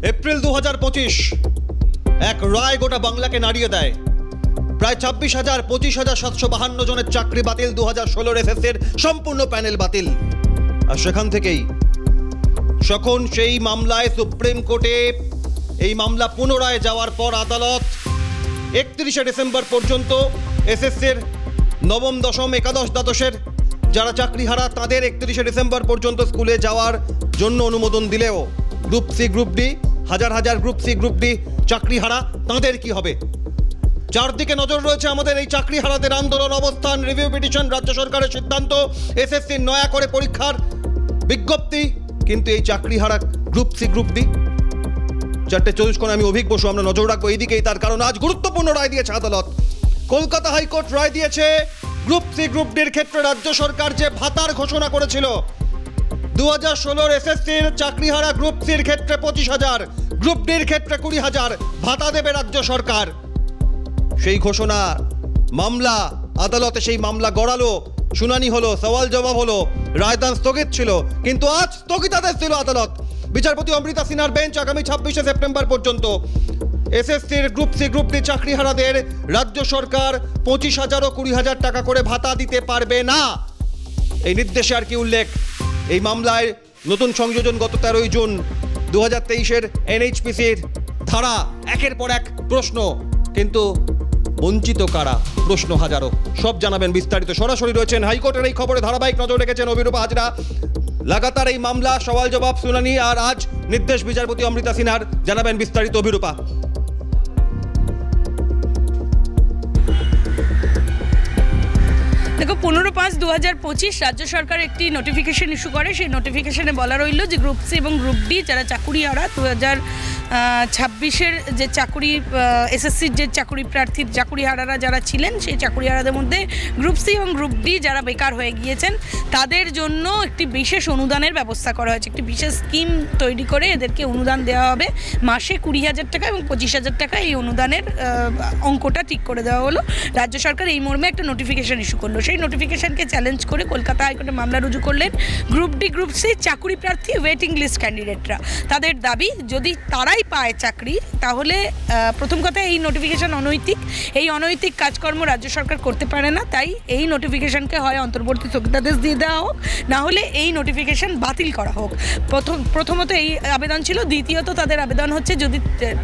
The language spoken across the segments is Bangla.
এপ্রিল 2025 এক রায় গোটা বাংলাকে নাড়িয়ে দেয়। প্রায় 26,000-25,752 জনের চাকরি বাতিল, 2016 এসএসসির সম্পূর্ণ প্যানেল বাতিল। আর সেখান থেকেই যখন সেই মামলায় সুপ্রিম কোর্টে এই মামলা পুনরায় যাওয়ার পর আদালত 31শে ডিসেম্বর পর্যন্ত এসএসসির নবম, দশম, একাদশ, দ্বাদশের যারা চাকরিহারা তাদের 31শে ডিসেম্বর পর্যন্ত স্কুলে যাওয়ার জন্য অনুমোদন দিলেও গ্রুপ সি, গ্রুপ ডি, হাজার হাজার গ্রুপ সি, গ্রুপ ডি চাকরিহারা, তাদের কি হবে? চারদিকে নজর রয়েছে আমাদের এই চাকরিহারাদের আন্দোলন, অবস্থান, রিভিউ পিটিশন, রাজ্য সরকারের সিদ্ধান্ত, এসএসসির নয়া করে পরীক্ষার বিজ্ঞপ্তি। কিন্তু এই চাকরিহারা গ্রুপ সি, গ্রুপ ডি 4:24 কোণে আমি অভিক বসু, আমরা নজর রাখবো এইদিকেই। তার কারণ আজ গুরুত্বপূর্ণ রায় দিয়েছে আদালত। কলকাতা হাইকোর্ট রায় দিয়েছে গ্রুপ সি, গ্রুপ ডির ক্ষেত্রে রাজ্য সরকার যে ভাতার ঘোষণা করেছিল 2016 এসএসসির চাকরিহারা গ্রুপ সির ক্ষেত্রে 25,000, গ্রুপ ডির ক্ষেত্রে 20,000 ভাতা দেবে রাজ্য সরকার। সেই ঘোষণা মামলা আদালতে সেই মামলা গড়ালো, শুনানি হলো, সওয়াল জবাব হলো, রায়দান স্থগিত ছিল। কিন্তু আজ স্থগিতাদেশ দিল আদালত। বিচারপতি অমৃতা সিনহার বেঞ্চ আগামী 26শে সেপ্টেম্বর পর্যন্ত এসএসসির গ্রুপ সি, গ্রুপ ডি চাকরিহারাদের রাজ্য সরকার 25,000 ও 20,000 টাকা করে ভাতা দিতে পারবে না। এই নির্দেশে আর কি উল্লেখ? এই মামলায় নতুন সংযোজন গত 13ই জুন 2023-এর এনএইচপিসির ধারা, একের পর এক প্রশ্ন, কিন্তু বঞ্চিত কারা? প্রশ্ন হাজারো। সব জানাবেন বিস্তারিত। সরাসরি রয়েছেন হাইকোর্টের এই খবরে ধারাবাহিক নজর রেখেছেন অভিরূপা হাজরা। লাগাতার এই মামলা, সওয়াল জবাব, শুনানি আর আজ নির্দেশ বিচারপতি অমৃতা সিনহার, জানাবেন বিস্তারিত অভিরূপা। দেখো, 15/5/2025 রাজ্য সরকার একটি নোটিফিকেশন ইস্যু করে। সেই নোটিফিকেশনে বলা রইল যে গ্রুপ সি এবং গ্রুপ ডি যারা চাকুরিহারা 2026-এর যে চাকুরি, এসএসসির যে চাকুরি প্রার্থী চাকুরিহারারা যারা ছিলেন, সেই চাকুরিহারাদের মধ্যে গ্রুপ সি এবং গ্রুপ ডি যারা বেকার হয়ে গিয়েছেন তাদের জন্য একটি বিশেষ অনুদানের ব্যবস্থা করা হয়েছে। একটি বিশেষ স্কিম তৈরি করে এদেরকে অনুদান দেওয়া হবে মাসে 20,000 টাকা এবং 25,000 টাকা। এই অনুদানের অঙ্কটা ঠিক করে দেওয়া হলো। রাজ্য সরকার এই মর্মে একটা নোটিফিকেশন ইস্যু করলো। সেই নোটিফিকেশনকে চ্যালেঞ্জ করে কলকাতা হাইকোর্টে মামলা রুজু করলেন গ্রুপ ডি, গ্রুপ সি চাকুরি প্রার্থী ওয়েটিং লিস্ট ক্যান্ডিডেটরা। তাদের দাবি, যদি তারাই পায় চাকরি তাহলে প্রথম কথা এই নোটিফিকেশন অনৈতিক। এই অনৈতিক কাজকর্ম রাজ্য সরকার করতে পারে না। তাই এই নোটিফিকেশনকে হয় অন্তর্বর্তী স্থগিতাদেশ দিয়ে দেওয়া হোক, না হলে এই নোটিফিকেশন বাতিল করা হোক। প্রথমত এই আবেদন ছিল। দ্বিতীয়ত তাদের আবেদন হচ্ছে যদি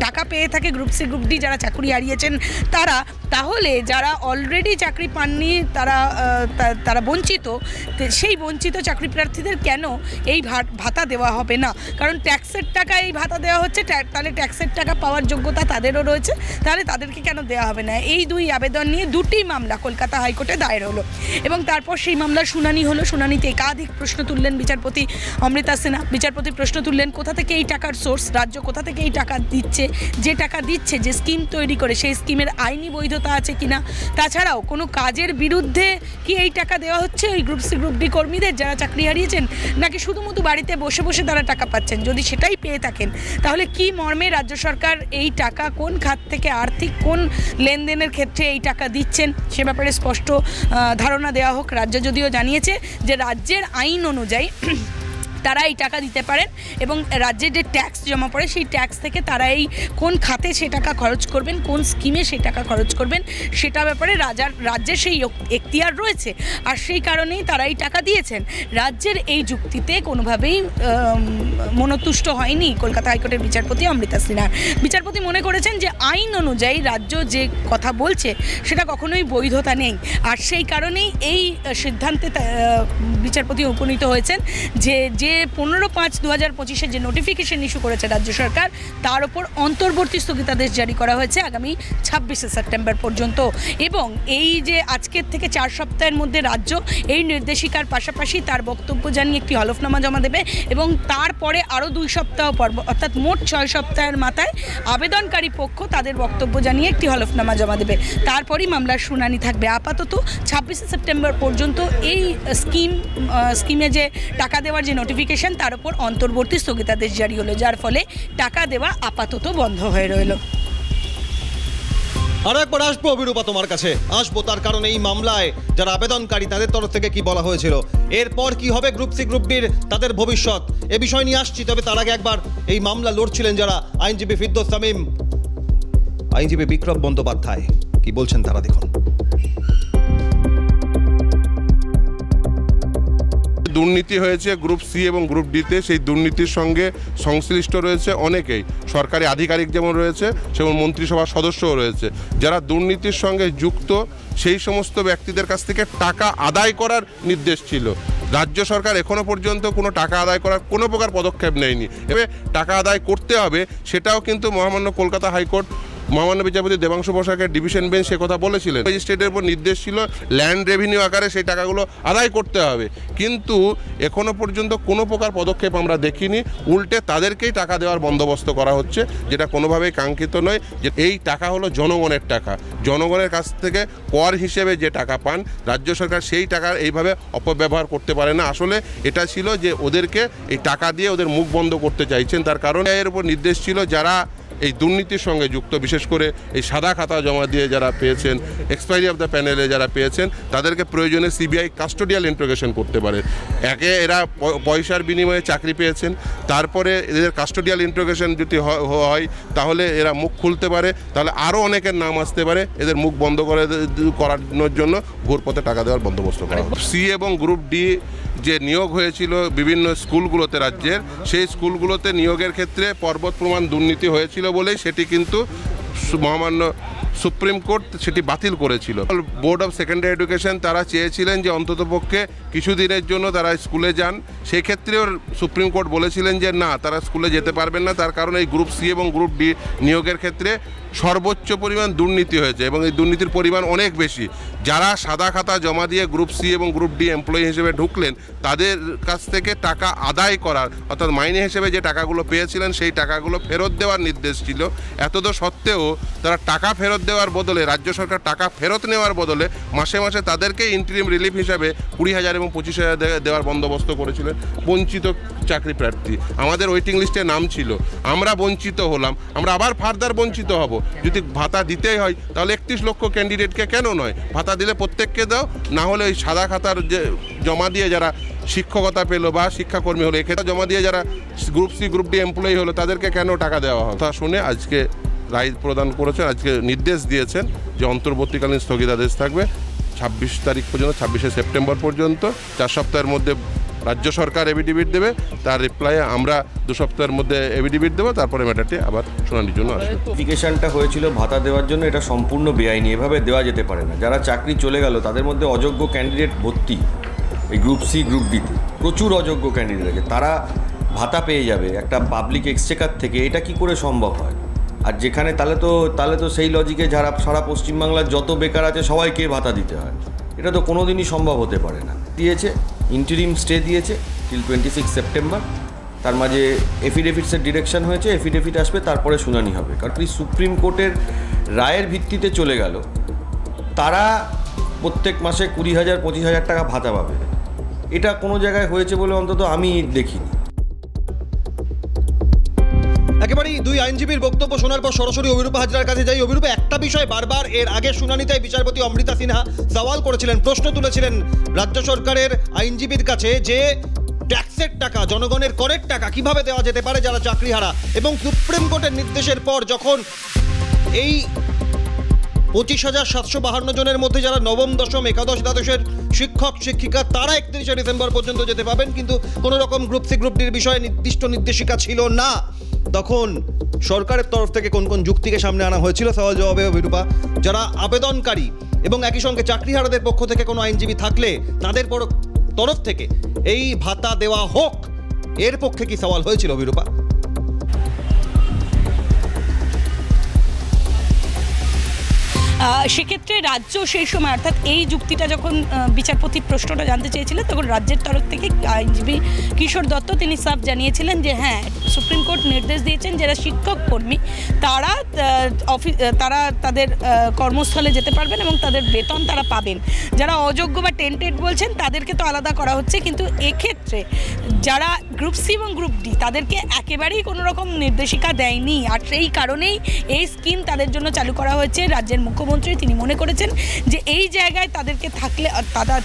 টাকা পেয়ে থাকে গ্রুপ সি, গ্রুপ ডি যারা চাকরি হারিয়েছেন তারা, তাহলে যারা অলরেডি চাকরি পাননি তারা বঞ্চিত, সেই বঞ্চিত চাকরি প্রার্থীদের কেন এই ভাতা দেওয়া হবে না? কারণ ট্যাক্সের টাকা এই ভাতা দেওয়া হচ্ছে, তাহলে ট্যাক্সের টাকা পাওয়ার যোগ্যতা তাদেরও রয়েছে, তাহলে তাদেরকে কেন দেওয়া হবে না? এই দুই আবেদন নিয়ে দুটি মামলা কলকাতা হাইকোর্টে দায়ের হলো এবং তারপর সেই মামলার শুনানি হলো। শুনানিতে একাধিক প্রশ্ন তুললেন বিচারপতি অমৃতা সিনহা। বিচারপতি প্রশ্ন তুললেন কোথা থেকে এই টাকার সোর্স, রাজ্য কোথা থেকে এই টাকা দিচ্ছে, যে টাকা দিচ্ছে, যে স্কিম তৈরি করে সেই স্কিমের আইনি বৈধতা আছে কিনা, তাছাড়াও কোনো কাজের বিরুদ্ধে কি এই টাকা দেওয়া হচ্ছে ওই গ্রুপ সি, গ্রুপ ডি কর্মীদের যারা চাকরি হারিয়েছেন, নাকি শুধুমাত্র বাড়িতে বসে বসে তারা টাকা পাচ্ছেন? যদি সেটাই পেয়ে থাকেন তাহলে কি মর্মে রাজ্য সরকার এই টাকা কোন খাত থেকে, আর্থিক কোন লেনদেনের ক্ষেত্রে এই টাকা দিচ্ছেন, সে ব্যাপারে স্পষ্ট ধারণা দেওয়া হোক। রাজ্য যদিও জানিয়েছে যে রাজ্যের আইন অনুযায়ী তারা এই টাকা দিতে পারেন এবং রাজ্যের যে ট্যাক্স জমা পড়ে সেই ট্যাক্স থেকে তারা এই কোন খাতে সে টাকা খরচ করবেন, কোন স্কিমে সেই টাকা খরচ করবেন, সেটা ব্যাপারে রাজ্যের সেই এখতিয়ার রয়েছে। আর সেই কারণেই তারা এই টাকা দিয়েছেন। রাজ্যের এই যুক্তিতে কোনোভাবেই মনোতুষ্ট হয়নি কলকাতা হাইকোর্টের বিচারপতি অমৃতা সিনহা। বিচারপতি মনে করেছেন যে আইন অনুযায়ী রাজ্য যে কথা বলছে সেটা কখনোই বৈধতা নেই। আর সেই কারণেই এই সিদ্ধান্তে বিচারপতি উপনীত হয়েছেন যে 15/5/2025 যে নোটিফিকেশন ইস্যু করেছে রাজ্য সরকার, তার উপর অন্তর্বর্তী স্থগিতাদেশ জারি করা হয়েছে আগামী 26শে সেপ্টেম্বর পর্যন্ত। এবং এই যে আজকের থেকে 4 সপ্তাহের মধ্যে রাজ্য এই নির্দেশিকার পাশাপাশি তার বক্তব্য জানিয়ে একটি হলফনামা জমা দেবে এবং তারপরে আরও 2 সপ্তাহ পর, অর্থাৎ মোট 6 সপ্তাহের মাথায় আবেদনকারী পক্ষ তাদের বক্তব্য জানিয়ে একটি হলফনামা জমা দেবে। তারপরই মামলার শুনানি থাকবে। আপাতত 26শে সেপ্টেম্বর পর্যন্ত এই স্কিমে যে টাকা দেওয়ার যে নোটিফিকেশন তার উপর অন্তর্বর্তী স্থগিতাদেশ জারি হলো, যার ফলে টাকা দেওয়া আপাতত বন্ধ হয়ে রইল। আরো একবার আসবো অভিরূপা তোমার কাছে, আসবো তার কারণ এই মামলায় যারা আবেদনকারী তাদের তরফ থেকে কি বলা হয়েছিল, এরপর কি হবে গ্রুপ সি গ্রুপ বির তাদের ভবিষ্যৎ, এ বিষয় নিয়ে আসছি। তবে তার আগে একবার এই মামলা লড়ছিলেন যারা আইনজীবী ফিরদৌস তামিম, আইনজীবী বিক্রম বন্দ্যোপাধ্যায়, কি বলছেন তারা দেখুন। দুর্নীতি হয়েছে গ্রুপ সি এবং গ্রুপ ডিতে, সেই দুর্নীতির সঙ্গে সংশ্লিষ্ট রয়েছে অনেকেই, সরকারি আধিকারিক যেমন রয়েছে সেমন মন্ত্রিসভার সদস্যও রয়েছে। যারা দুর্নীতির সঙ্গে যুক্ত সেই সমস্ত ব্যক্তিদের কাছ থেকে টাকা আদায় করার নির্দেশ ছিল। রাজ্য সরকার এখনো পর্যন্ত কোনো টাকা আদায় করার কোনো প্রকার পদক্ষেপ নেয়নি। এবার টাকা আদায় করতে হবে সেটাও কিন্তু মহামান্য কলকাতা হাইকোর্ট মহামান্য বিচারপতি দেবাংশু বসাকের ডিভিশন বেঞ্চ সে কথা বলেছিলেন। ম্যাজিস্ট্রেটের উপর নির্দেশ ছিল ল্যান্ড রেভিনিউ আকারে সেই টাকাগুলো আদায় করতে হবে, কিন্তু এখনো পর্যন্ত কোনো প্রকার পদক্ষেপ আমরা দেখিনি। উল্টে তাদেরকেই টাকা দেওয়ার বন্দোবস্ত করা হচ্ছে, যেটা কোনোভাবেই কাঙ্ক্ষিত নয়। যে এই টাকা হলো জনগণের টাকা, জনগণের কাছ থেকে কর হিসেবে যে টাকা পান রাজ্য সরকার সেই টাকার এইভাবে অপব্যবহার করতে পারে না। আসলে এটা ছিল যে ওদেরকে এই টাকা দিয়ে ওদের মুখ বন্ধ করতে চাইছেন, তার কারণ এর উপর নির্দেশ ছিল যারা এই দুর্নীতির সঙ্গে যুক্ত, বিশেষ করে এই সাদা খাতা জমা দিয়ে যারা পেয়েছেন, এক্সপায়ারি অফ দ্য প্যানেলে যারা পেয়েছেন, তাদেরকে প্রয়োজনে সিবিআই কাস্টোডিয়াল ইন্ট্রোগেশন করতে পারে। একে এরা পয়সার বিনিময়ে চাকরি পেয়েছেন, তারপরে এদের কাস্টোডিয়াল ইন্ট্রোগেশন যদি হয় তাহলে এরা মুখ খুলতে পারে, তাহলে আরও অনেকের নাম আসতে পারে। এদের মুখ বন্ধ করানোর জন্য ঘুরপথে টাকা দেওয়ার বন্দোবস্ত করা। সি এবং গ্রুপ ডি যে নিয়োগ হয়েছিল বিভিন্ন স্কুলগুলোতে রাজ্যের, সেই স্কুলগুলোতে নিয়োগের ক্ষেত্রে পর্বত প্রমাণ দুর্নীতি হয়েছিল বলেই সেটি কিন্তু মহামান্য সুপ্রিম কোর্ট সেটি বাতিল করেছিল। বোর্ড অফ সেকেন্ডারি এডুকেশন তারা চেয়েছিলেন যে অন্ততপক্ষে কিছুদিনের জন্য তারা স্কুলে যান, সেক্ষেত্রেও সুপ্রিম কোর্ট বলেছিলেন যে না, তারা স্কুলে যেতে পারবেন না, তার কারণ এই গ্রুপ সি এবং গ্রুপ ডি নিয়োগের ক্ষেত্রে সর্বোচ্চ পরিমাণ দুর্নীতি হয়েছে এবং এই দুর্নীতির পরিমাণ অনেক বেশি। যারা সাদা খাতা জমা দিয়ে গ্রুপ সি এবং গ্রুপ ডি এমপ্লয়ি হিসেবে ঢুকলেন, তাদের কাছ থেকে টাকা আদায় করার অর্থাৎ মাইনে হিসেবে যে টাকাগুলো পেয়েছিলেন সেই টাকাগুলো ফেরত দেওয়ার নির্দেশ ছিল। এতদ সত্ত্বেও তারা টাকা ফেরত দেওয়ার বদলে, রাজ্য সরকার টাকা ফেরত নেওয়ার বদলে মাসে মাসে তাদেরকে ইন্টারিম রিলিফ হিসাবে 20,000 এবং 25,000 দেওয়ার বন্দোবস্ত করেছিলেন। বঞ্চিত চাকরি প্রার্থী, আমাদের ওয়েটিং লিস্টে নাম ছিল, আমরা বঞ্চিত হলাম, আমরা আবার ফার্দার বঞ্চিত হব। যদি ভাতা দিতেই হয় তাহলে 31 লক্ষ ক্যান্ডিডেটকে কেন নয়, ভাতা দিলে প্রত্যেককে দাও, না হলে ওই সাদা খাতার যে জমা দিয়ে যারা শিক্ষকতা পেলো বা শিক্ষাকর্মী হলো, এক্ষেত্রে জমা দিয়ে যারা group C group D employee হলো তাদেরকে কেন টাকা দেওয়া হয়। তা শুনে আজকে রায় প্রদান করেছেন, আজকে নির্দেশ দিয়েছেন যে অন্তর্বর্তীকালীন স্থগিতাদেশ থাকবে 26 তারিখ পর্যন্ত, 26শে সেপ্টেম্বর পর্যন্ত। 4 সপ্তাহের মধ্যে রাজ্য সরকার এফিডেভিট দেবে, তার রিপ্লাইয়ে আমরা 2 সপ্তাহের মধ্যে এফিডেভিট দেবো, তারপরে ম্যাটারটি আবার শুনানির জন্য আসবে। নোটিফিকেশনটা হয়েছিল ভাতা দেওয়ার জন্য, এটা সম্পূর্ণ বেআইনি, এভাবে দেওয়া যেতে পারে না। যারা চাকরি চলে গেল তাদের মধ্যে অযোগ্য ক্যান্ডিডেট ভর্তি, এই গ্রুপ সি গ্রুপ ডিতে প্রচুর অযোগ্য ক্যান্ডিডেট আছে, তারা ভাতা পেয়ে যাবে একটা পাবলিক এক্সচেকার থেকে। এটা কি করে সম্ভব হয়? আর যেখানে তাহলে তো সেই লজিকে যারা সারা পশ্চিমবাংলার যত বেকার আছে সবাইকে ভাতা দিতে হয়, এটা তো কোনো দিনই সম্ভব হতে পারে না। দিয়েছে ইন্টারিম স্টে দিয়েছে টিল 26 সেপ্টেম্বর, তার মাঝে এফিডেভিটসের ডিরেকশন হয়েছে, এফিডেভিট আসবে, তারপরে শুনানি হবে। কারণ সুপ্রিম কোর্টের রায়ের ভিত্তিতে চলে গেল, তারা প্রত্যেক মাসে 20,000 25,000 টাকা ভাতা পাবে। এটা কোনো জায়গায় হয়েছে বলে অন্তত আমি দেখিনি। একেবারেই দুই আইনজীবীর বক্তব্য শোনার পর সরাসরি অভিরূপা হাজরার কাছে যাই। অভিরূপা, একটা বিষয় বারবার এর আগের শুনানিতে বিচারপতি অমৃতা সিনহা সওয়াল করেছিলেন, প্রশ্ন তুলেছিলেন রাজ্য সরকারের আইনজীবীর কাছে যে ট্যাক্সের টাকা, জনগণের করের টাকা কিভাবে দেওয়া যেতে পারে যারা চাকরিহারা। এবং সুপ্রিম কোর্টের নির্দেশের পর যখন এই 25,752 জনের মধ্যে যারা নবম দশম একাদশ দ্বাদশের শিক্ষক শিক্ষিকা তারা 31শে ডিসেম্বর পর্যন্ত যেতে পাবেন, কিন্তু কোনো রকম গ্রুপ সি গ্রুপ ডির বিষয়ে নির্দিষ্ট নির্দেশিকা ছিল না, তখন সরকারের তরফ থেকে কোন কোন যুক্তিকে সামনে আনা হয়েছিল সওয়াল জবাবে অভিরূপা? যারা আবেদনকারী এবং একই সঙ্গে চাকরিহারাদের পক্ষ থেকে কোনো আইনজীবী থাকলে তাদের তরফ থেকে এই ভাতা দেওয়া হোক, এর পক্ষে কি সওয়াল হয়েছিল অভিরূপা? সেক্ষেত্রে রাজ্য সেই সময়, অর্থাৎ এই যুক্তিটা যখন বিচারপতির প্রশ্নটা জানতে চেয়েছিলেন, তখন রাজ্যের তরফ থেকে আইনজীবী কিশোর দত্ত তিনি সাফ জানিয়েছিলেন যে হ্যাঁ, সুপ্রিম কোর্ট নির্দেশ দিয়েছেন যারা শিক্ষক কর্মী তারা তাদের কর্মস্থলে যেতে পারবেন এবং তাদের বেতন তারা পাবেন। যারা অযোগ্য বা টেন্টেড বলছেন তাদেরকে তো আলাদা করা হচ্ছে, কিন্তু এক্ষেত্রে যারা গ্রুপ সি এবং গ্রুপ ডি তাদেরকে একেবারেই কোনো রকম নির্দেশিকা দেয়নি, আর সেই কারণেই এই স্কিম তাদের জন্য চালু করা হয়েছে। রাজ্যের মুখ্যমন্ত্রী তিনি মনে করেছেন যে এই জায়গায় তাদেরকে থাকলে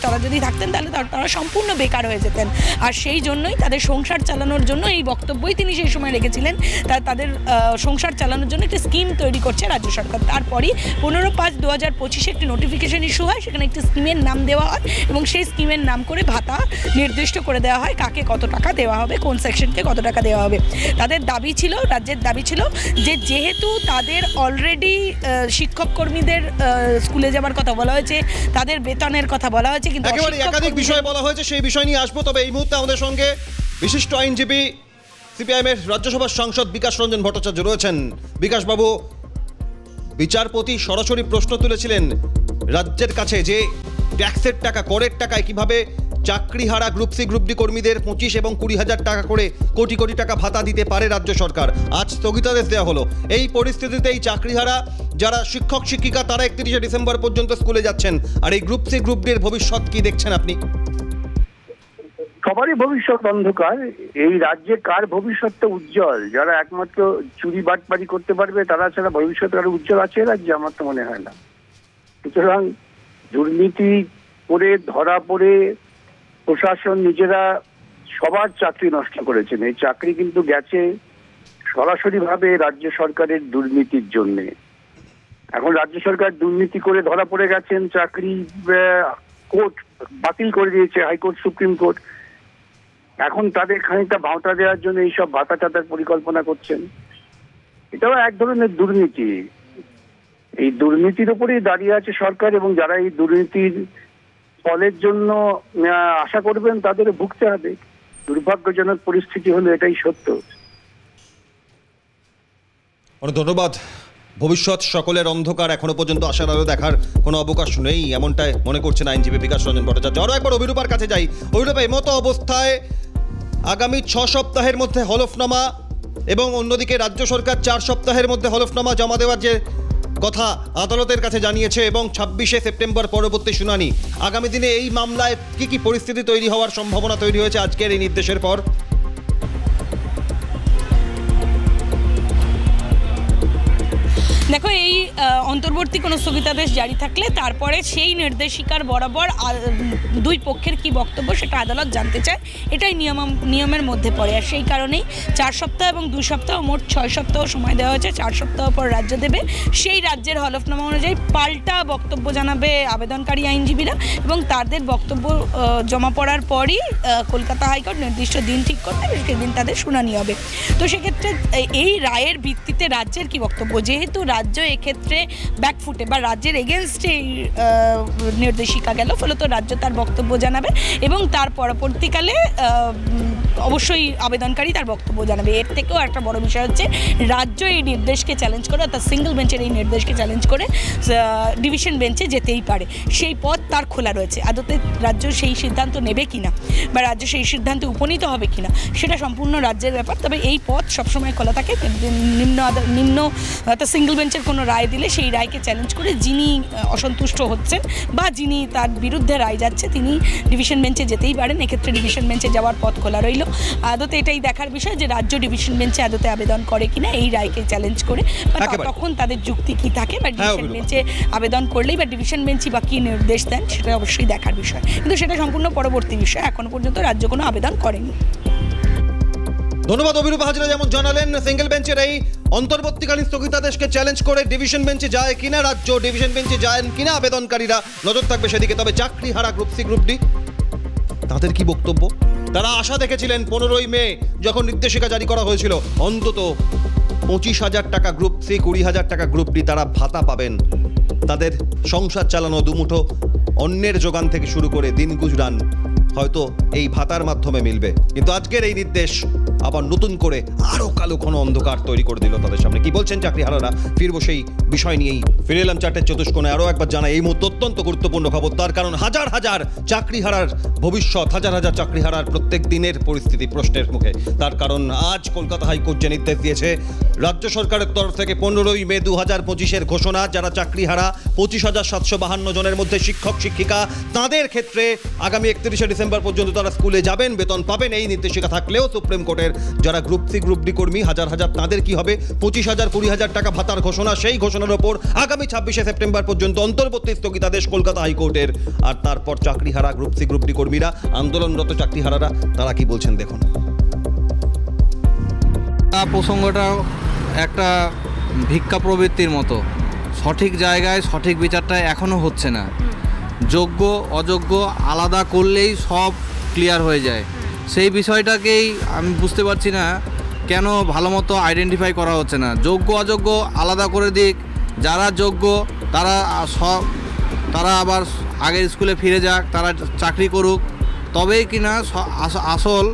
তারা যদি থাকতেন তাহলে তারা সম্পূর্ণ বেকার হয়ে যেতেন, আর সেই জন্যই তাদের সংসার চালানোর জন্য এই বক্তব্যই তিনি সেই সময় রেখেছিলেন। তাদের সংসার চালানোর জন্য একটি স্কিম তৈরি করছে রাজ্য সরকার। তারপরই 15/5/2025 একটি নোটিফিকেশন ইস্যু হয়, সেখানে একটি স্কিমের নাম দেওয়া হয় এবং সেই স্কিমের নাম করে ভাতা নির্দিষ্ট করে দেওয়া হয় কাকে কত টাকা দেওয়া হবে, কোন সেকশনকে কত টাকা দেওয়া হবে। তাদের দাবি ছিল, রাজ্যের দাবি ছিল যে যেহেতু তাদের অলরেডি শিক্ষক কর্মীদের স্কুলে যাওয়ার কথা বলা হয়েছে, তাদের বেতনের কথা বলা হয়েছে, কিন্তু একেবারে একাধিক বিষয় বলা হয়েছে, সেই বিষয় নিয়ে আসবো। তবে এই মুহূর্তে আমাদের সঙ্গে বিশিষ্ট আইনজীবী সিপিআইএমের রাজ্যসভার সাংসদ বিকাশ রঞ্জন ভট্টাচার্য রয়েছেন। বিকাশ বাবু, বিচারপতি সরাসরি প্রশ্ন তুলেছিলেন রাজ্যের কাছে যে ট্যাক্সের টাকা, করের টাকায় কিভাবে চাকরিহারা গ্রুপ সি গ্রুপ ডি কর্মীদের 25 এবং 20,000 টাকা করে কোটি কোটি টাকা ভাতা দিতে পারে রাজ্য সরকার। আজ স্থগিতাদেশ দেওয়া হলো। এই পরিস্থিতিতে এই চাকরিহারা যারা শিক্ষক শিক্ষিকা তারা 31শে ডিসেম্বর পর্যন্ত স্কুলে যাচ্ছেন, আর এই গ্রুপ সি গ্রুপ ডির ভবিষ্যৎ কি দেখছেন আপনি? সবারই ভবিষ্যৎ অন্ধকার। এই রাজ্যে কার ভবিষ্যৎটা উজ্জ্বল? যারা একমাত্র চুরি বাটপারি করতে পারবে তারা ছাড়া ভবিষ্যৎ আরো উজ্জ্বল আছে রাজ্যে? আমার তো মনে হয় না। সুতরাং দুর্নীতি করে ধরা পড়ে প্রশাসন নিজেরা সবার চাকরি নষ্ট করেছেন। এই চাকরি কিন্তু গেছে সরাসরি ভাবে রাজ্য সরকারের দুর্নীতির জন্যে। এখন রাজ্য সরকার দুর্নীতি করে ধরা পড়ে গেছেন, চাকরি কোর্ট বাতিল করে দিয়েছে, হাইকোর্ট সুপ্রিম কোর্ট। এখন তাদের খানিকটা ভাঁওতা দেওয়ার জন্য এইসব ভাতা টাতার পরিকল্পনা করছেন। এটাও এক ধরনের দুর্নীতি। এই দুর্নীতির উপরেই দাঁড়িয়ে আছে সরকার, এবং যারা এই দুর্নীতির ফলের জন্য আশা করবেন তাদের ভুগতে হবে। দুর্ভাগ্যজনক পরিস্থিতি হলো, এটাই সত্য। অনেক ধন্যবাদ। ভবিষ্যৎ সকলের অন্ধকার, এখনো পর্যন্ত আশার আলো দেখার কোনো অবকাশ নেই, এমনটাই মনে করছেন আইনজীবী বিকাশ রঞ্জন ভট্টাচার্য। আরও একবার অভিরূপার কাছে যাই। অভিরূপা, এই মতো অবস্থায় আগামী 6 সপ্তাহের মধ্যে হলফনামা এবং অন্যদিকে রাজ্য সরকার 4 সপ্তাহের মধ্যে হলফনামা জমা দেওয়ার যে কথা আদালতের কাছে জানিয়েছে, এবং 26শে সেপ্টেম্বর পরবর্তী শুনানি। আগামী দিনে এই মামলায় কি পরিস্থিতি তৈরি হওয়ার সম্ভাবনা তৈরি হয়েছে আজকের এই নির্দেশের পর? দেখো, এই অন্তর্বর্তী কোনো স্থগিতাদেশ জারি থাকলে তারপরে সেই নির্দেশিকার বরাবর দুই পক্ষের কি বক্তব্য সেটা আদালত জানতে চায়। এটাই নিয়মের মধ্যে পড়ে, আর সেই কারণেই 4 সপ্তাহ এবং 2 সপ্তাহ, মোট 6 সপ্তাহ সময় দেওয়া হয়েছে। 4 সপ্তাহ পর রাজ্য দেবে, সেই রাজ্যের হলফনামা অনুযায়ী পাল্টা বক্তব্য জানাবে আবেদনকারী আইনজীবীরা, এবং তাদের বক্তব্য জমা পড়ার পরই কলকাতা হাইকোর্ট নির্দিষ্ট দিন ঠিক করবে, সেদিন তাদের শুনানি হবে। তো সেক্ষেত্রে এই রায়ের ভিত্তিতে রাজ্যের কি বক্তব্য, যেহেতু রাজ্য এক্ষেত্রে ব্যাকফুটে বা রাজ্যের এগেনস্টে নির্দেশিকা গেল, ফলত রাজ্য তার বক্তব্য জানাবে এবং তার পরবর্তীকালে অবশ্যই আবেদনকারী তার বক্তব্য জানাবে। এর থেকেও একটা বড় বিষয় হচ্ছে রাজ্য এই নির্দেশকে চ্যালেঞ্জ করে, অর্থাৎ সিঙ্গেল বেঞ্চের এই নির্দেশকে চ্যালেঞ্জ করে ডিভিশন বেঞ্চে যেতেই পারে। সেই পথ তার খোলা রয়েছে। আদতে রাজ্য সেই সিদ্ধান্ত নেবে কিনা বা রাজ্য সেই সিদ্ধান্তে উপনীত হবে কিনা সেটা সম্পূর্ণ রাজ্যের ব্যাপার। তবে এই পথ সবসময় খোলা থাকে। নিম্ন অর্থাৎ সিঙ্গেল বেঞ্চের কোনো রায় দিলে সেই রায়কে চ্যালেঞ্জ করে যিনি অসন্তুষ্ট হচ্ছেন বা যিনি তার বিরুদ্ধে রায় যাচ্ছে তিনি ডিভিশন বেঞ্চে যেতেই পারেন। এক্ষেত্রে ডিভিশন বেঞ্চে যাওয়ার পথ খোলা রইল। আদতে এটাই দেখার বিষয় যে রাজ্য ডিভিশন বেঞ্চে আদতে আবেদন করে কিনা এই রায়কে চ্যালেঞ্জ করে, বা তখন তাদের যুক্তি কি থাকে, বা ডিভিশন বেঞ্চে আবেদন করলেই বা ডিভিশন বেঞ্চই বা কী নির্দেশ দেন সেটা অবশ্যই দেখার বিষয়। কিন্তু সেটা সম্পূর্ণ পরবর্তী বিষয়। এখনো পর্যন্ত রাজ্য কোনো আবেদন করেনি। ধন্যবাদ অভিরূপা হাজরা। যেমন জানালেন, সিঙ্গেল বেঞ্চের এই অন্তর্বর্তীকালীন স্থগিতাদেশকে চ্যালেঞ্জ করে ডিভিশন বেঞ্চে যায় কিনা রাজ্য, ডিভিশন বেঞ্চে যায় কিনা আবেদনকারীরা, নজর থাকবে সেদিকে। তবে চাকরিহারা গ্রুপ সি গ্রুপ ডি তাদের কি বক্তব্য? তারা আশা দেখেছিলেন 15ই মে যখন নির্দেশিকা জারি করা হয়েছিল অন্তত 25,000 টাকা গ্রুপ সি, 20,000 টাকা গ্রুপ ডি তারা ভাতা পাবেন। তাদের সংসার চালানো, দুমুঠো অন্যের যোগান থেকে শুরু করে দিন গুজরান হয়তো এই ভাতার মাধ্যমে মিলবে। কিন্তু আজকের এই নির্দেশ আবার নতুন করে আরো কালো ঘন অন্ধকার তৈরি করে দিল তাদের সামনে। কি বলছেন চাকরিহারারা, ফিরবো সেই বিষয় নিয়েই। ফিরে এলাম 4টের চতুষ্কোণে। আরো একবার জানাই এই মুহূর্তে অত্যন্ত গুরুত্বপূর্ণ খবর, তার কারণ হাজার হাজার চাকরিহারার ভবিষ্যৎ, হাজার হাজার চাকরিহারার প্রত্যেক দিনের পরিস্থিতি প্রশ্নের মুখে। তার কারণ আজ কলকাতা হাইকোর্ট যে নির্দেশ দিয়েছে রাজ্য সরকারের তরফ থেকে 15ই মে 2025-এর ঘোষণা, যারা চাকরিহারা 25,752 জনের মধ্যে শিক্ষক শিক্ষিকা, তাদের ক্ষেত্রে আগামী 31শে ডিসেম্বর পর্যন্ত তারা স্কুলে যাবেন, বেতন পাবেন, এই নির্দেশিকা থাকলেও সুপ্রিম কোর্টের যারা গ্রুপ সি গ্রুপ ডি কর্মী হাজার হাজার, তাদের কি হবে? 25,000 20,000 টাকা ভাতার ঘোষণা, সেই ঘোষণার ওপর আগামী 26শে সেপ্টেম্বর পর্যন্ত অন্তর্বর্তী স্থগিতাদেশ কলকাতা হাইকোর্টের। আর তারপর চাকরিহারা গ্রুপ সি গ্রুপ ডি কর্মীরা, আন্দোলনরত চাকরিহারারা, তারা কি বলছেন দেখুন। প্রসঙ্গটা একটা ভিক্ষা প্রবৃত্তির মতো, সঠিক জায়গায় সঠিক বিচারটা এখনও হচ্ছে না। যোগ্য অযোগ্য আলাদা করলেই সব ক্লিয়ার হয়ে যায়, সেই বিষয়টাকেই আমি বুঝতে পারছি না কেন ভালো মতো আইডেন্টিফাই করা হচ্ছে না। যোগ্য অযোগ্য আলাদা করে দিক, যারা যোগ্য তারা আবার আগের স্কুলে ফিরে যাক, তারা চাকরি করুক, তবেই কিনা আসল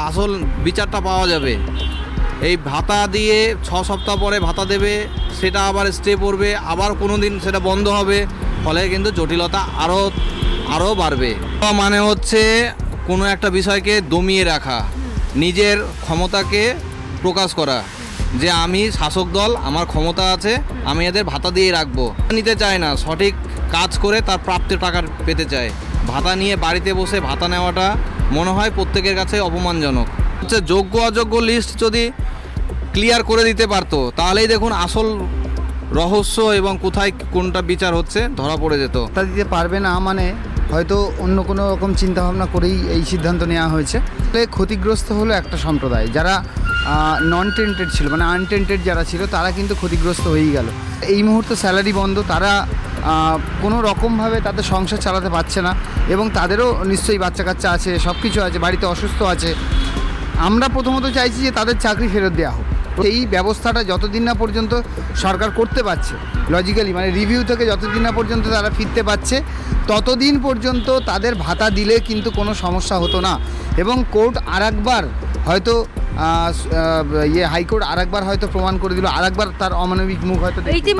আসল বিচারটা পাওয়া যাবে। এই ভাতা দিয়ে 6 সপ্তাহ পরে ভাতা দেবে, সেটা আবার স্টে পড়বে, আবার কোনো দিন সেটা বন্ধ হবে, ফলে কিন্তু জটিলতা আরও বাড়বে। মানে হচ্ছে কোনো একটা বিষয়কে দমিয়ে রাখা, নিজের ক্ষমতাকে প্রকাশ করা, যে আমি শাসক দল, আমার ক্ষমতা আছে, আমি এদের ভাতা দিয়ে রাখবো। নিতে চায় না, সঠিক কাজ করে তার প্রাপ্ত টাকা পেতে চায়। ভাতা নিয়ে বাড়িতে বসে ভাতা নেওয়াটা মনে হয় প্রত্যেকের কাছে অপমানজনক। হচ্ছে যোগ্য অযোগ্য লিস্ট যদি ক্লিয়ার করে দিতে পারতো, তাহলেই দেখুন আসল রহস্য এবং কোথায় কোনটা বিচার হচ্ছে ধরা পড়ে যেত। তা দিতে পারবে না মানে হয়তো অন্য কোনো রকম চিন্তাভাবনা করেই এই সিদ্ধান্ত নেওয়া হয়েছে। ক্ষতিগ্রস্ত হলো একটা সম্প্রদায়, যারা নন টেন্টেড ছিল, মানে আনটেন্টেড যারা ছিল, তারা কিন্তু ক্ষতিগ্রস্ত হয়েই গেল। এই মুহূর্তে স্যালারি বন্ধ, তারা কোনো রকমভাবে তাদের সংসার চালাতে পারছে না, এবং তাদেরও নিশ্চয়ই বাচ্চা কাচ্চা আছে, সব কিছু আছে, বাড়িতে অসুস্থ আছে। আমরা প্রথমত চাইছি যে তাদের চাকরি ফেরত দেওয়া হোক। এই ব্যবস্থাটা যতদিন না পর্যন্ত সরকার করতে পারছে, লজিক্যালি মানে রিভিউ থেকে যতদিন না পর্যন্ত তারা ফিরতে পারছে, ততদিন পর্যন্ত তাদের ভাতা দিলে কিন্তু কোনো সমস্যা হতো না। এবং কোর্ট আরেকবার হয়তো হাইকোর্ট আরেকবার হয়তো প্রমাণ করে দিল, আরেকবার তার অমানবিক মুখ হয়তো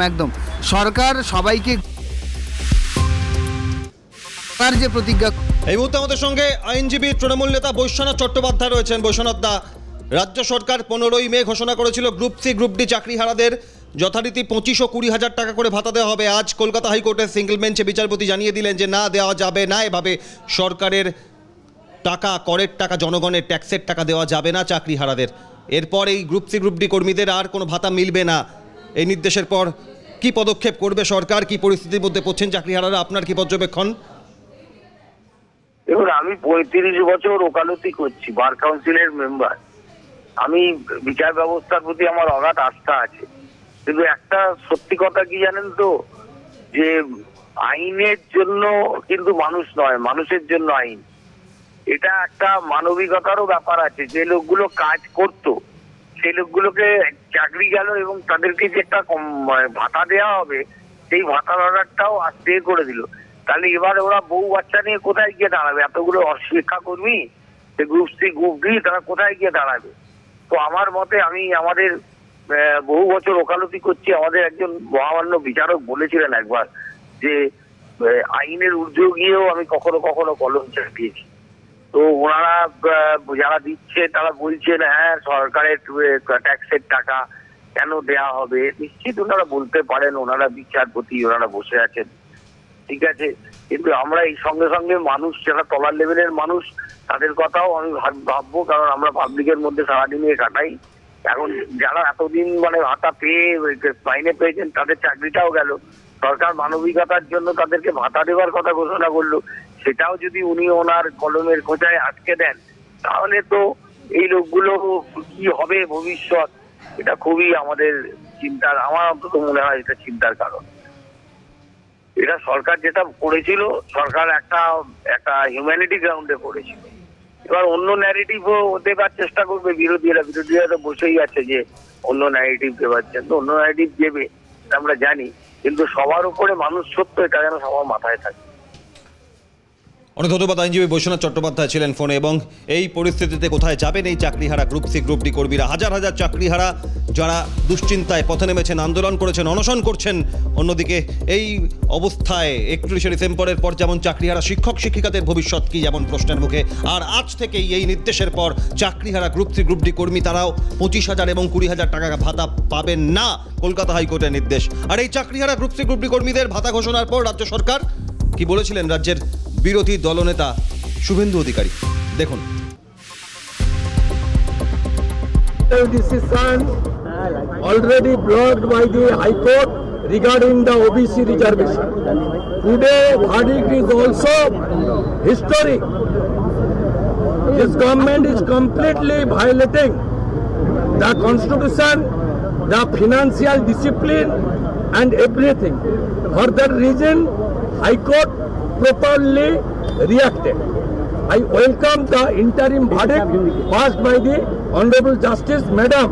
একদম সরকার সবাইকে তার যে প্রতিজ্ঞা। এই মুহূর্তে আমাদের সঙ্গে আইনজীবী তৃণমূল নেতা বৈশ্বনাথ চট্টোপাধ্যায় রয়েছেন। বৈশ্বনাথ দা, রাজ্য সরকার 15ই মে ঘোষণা করেছিল গ্রুপ সি গ্রুপ ডি চাকরিহারাদের যথারীতি 25 ও 20,000 টাকা করে ভাতা দেওয়া হবে। আজ কলকাতা হাইকোর্টের সিঙ্গেল বেঞ্চে বিচারপতি জানিয়ে দিলেন যে না, দেওয়া যাবে না, এভাবে সরকারের টাকা, করের টাকা, জনগণের ট্যাক্সের টাকা দেওয়া যাবে না চাকরিহারাদের। এরপর এই গ্রুপ সি গ্রুপ ডি কর্মীদের আর কোনো ভাতা মিলবে না। এই নির্দেশের পর কি পদক্ষেপ করবে সরকার, কি পরিস্থিতির মধ্যে পড়ছেন চাকরিহারারা, আপনার কি পর্যবেক্ষণ? এবার আমি 35 বছর ওকালতি করছি, বার কাউন্সিলের মেম্বার। আমি বিচার ব্যবস্থার প্রতি আমার অগাধ আস্থা আছে, কিন্তু একটা সত্যি কথা কি জানেন তো, যে আইনের জন্য কিন্তু মানুষ নয়, মানুষের জন্য আইন। এটা একটা মানবিকতারও ব্যাপার আছে। যে লোকগুলো কাজ করতো সেই লোকগুলোকে চাকরি গেল এবং তাদেরকে যে একটা ভাতা দেওয়া হবে, সেই ভাতার অর্ডারটাও স্টে করে দিল। তাহলে এবার ওরা বউ বাচ্চা নিয়ে কোথায় গিয়ে দাঁড়াবে? এতগুলো অশিক্ষা কর্মী, গ্রুপ সি গ্রুপ ডি, তারা কোথায় গিয়ে দাঁড়াবে? তো আমার মতে, আমি আমাদের বহু বছর ওকালতি করছি, আমাদের একজন মহামান্য বিচারক বলেছিলেন একবার যে আইনের ঊর্ধ্বে গিয়েও আমি কখনো কখনো কলম চাপিয়েছি। তো ওনারা যারা দিচ্ছে তারা বলছেন হ্যাঁ সরকারের ট্যাক্সের টাকা কেন দেয়া হবে। নিশ্চিত ওনারা বলতে পারেন, ওনারা বিচারপতি, ওনারা বসে আছেন, ঠিক আছে, কিন্তু আমরা এই সঙ্গে সঙ্গে মানুষ, যারা তলার লেভেলের মানুষ, তাদের কথাও আমি ভাববো, কারণ আমরা পাবলিকের মধ্যে সারাদিনে কাটাই। এখন যারা এতদিন মানে ভাতা পেয়ে মাইনে পেয়েছেন, তাদের চাকরিটাও গেল। সরকার মানবিকতার জন্য তাদেরকে ভাতা দেওয়ার কথা ঘোষণা করলো, সেটাও যদি উনি ওনার কলমের খোঁচায় আটকে দেন, তাহলে তো এই লোকগুলো কি হবে ভবিষ্যৎ, এটা খুবই আমাদের চিন্তার, আমার অন্তত মনে হয় এটা চিন্তার কারণ। এটা সরকার যেটা করেছিল, সরকার একটা হিউম্যানিটি গ্রাউন্ডে করেছিল। এবার অন্য ন্যারেটিভও দেবার চেষ্টা করবে বিরোধীরা তো বসেই আছে যে অন্য ন্যারেটিভ দেবার জন্য, অন্য ন্যারেটিভ দেবে আমরা জানি, কিন্তু সবার উপরে মানুষ সত্য, এটা যেন সবার মাথায় থাকে। অনেক ধন্যবাদ। আইনজীবী বৈশ্বনাথ চট্টোপাধ্যায় ছিলেন ফোনে। এবং এই পরিস্থিতিতে কোথায় যাবেন এই চাকরিহারা গ্রুপ সি গ্রুপ ডি কর্মীরা? হাজার হাজার চাকরিহারা যারা দুশ্চিন্তায় পথে নেমেছেন, আন্দোলন করেছেন, অনশন করছেন। অন্যদিকে এই অবস্থায় 31শে ডিসেম্বরের পর যেমন চাকরিহারা শিক্ষক শিক্ষিকাদের ভবিষ্যৎ কি যেমন প্রশ্নের মুখে, আর আজ থেকেই এই নির্দেশের পর চাকরিহারা গ্রুপ সি গ্রুপ ডি কর্মী তারাও 25,000 এবং 20,000 টাকা ভাতা পাবেন না, কলকাতা হাইকোর্টের নির্দেশ। আর এই চাকরিহারা গ্রুপ সি গ্রুপ ডি কর্মীদের ভাতা ঘোষণার পর রাজ্য সরকার কি বলেছিলেন রাজ্যের বিরোধী দলনেতা শুভেন্দু অধিকারী, দেখুন। Decision already blocked by the High Court regarding the OBC reservation. Today, verdict is also historic. This government is completely violating the constitution, the financial discipline, and everything. For that reason, High Court properly reacted. I welcome the interim verdict passed by the Honorable Justice Madam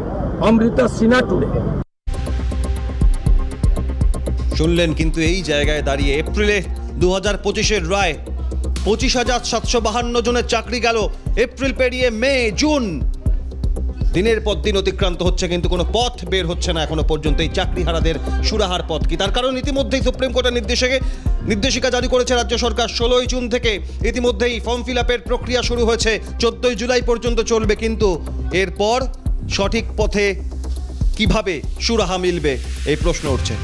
Amrita Sinha today. শুনলেন, কিন্তু এই জায়গায় দাঁড়িয়ে এপ্রিলে 2025-এর রায় 25,752 জনের চাকরি গেল। এপ্রিল পেরিয়ে মে, জুন, দিনের পর দিন অতিক্রান্ত হচ্ছে, কিন্তু কোনো পথ বের হচ্ছে না এখনো পর্যন্ত এই চাকরিহারাদের সুরাহার পথ কি? তার কারণ ইতিমধ্যেই সুপ্রিম কোর্টের নির্দেশিকা জারি করেছে রাজ্য সরকার। 16ই জুন থেকে ইতিমধ্যেই ফর্ম ফিল আপের প্রক্রিয়া শুরু হয়েছে, 14ই জুলাই পর্যন্ত চলবে। কিন্তু এরপর সঠিক পথে কিভাবে সুরাহা মিলবে এই প্রশ্ন উঠছে।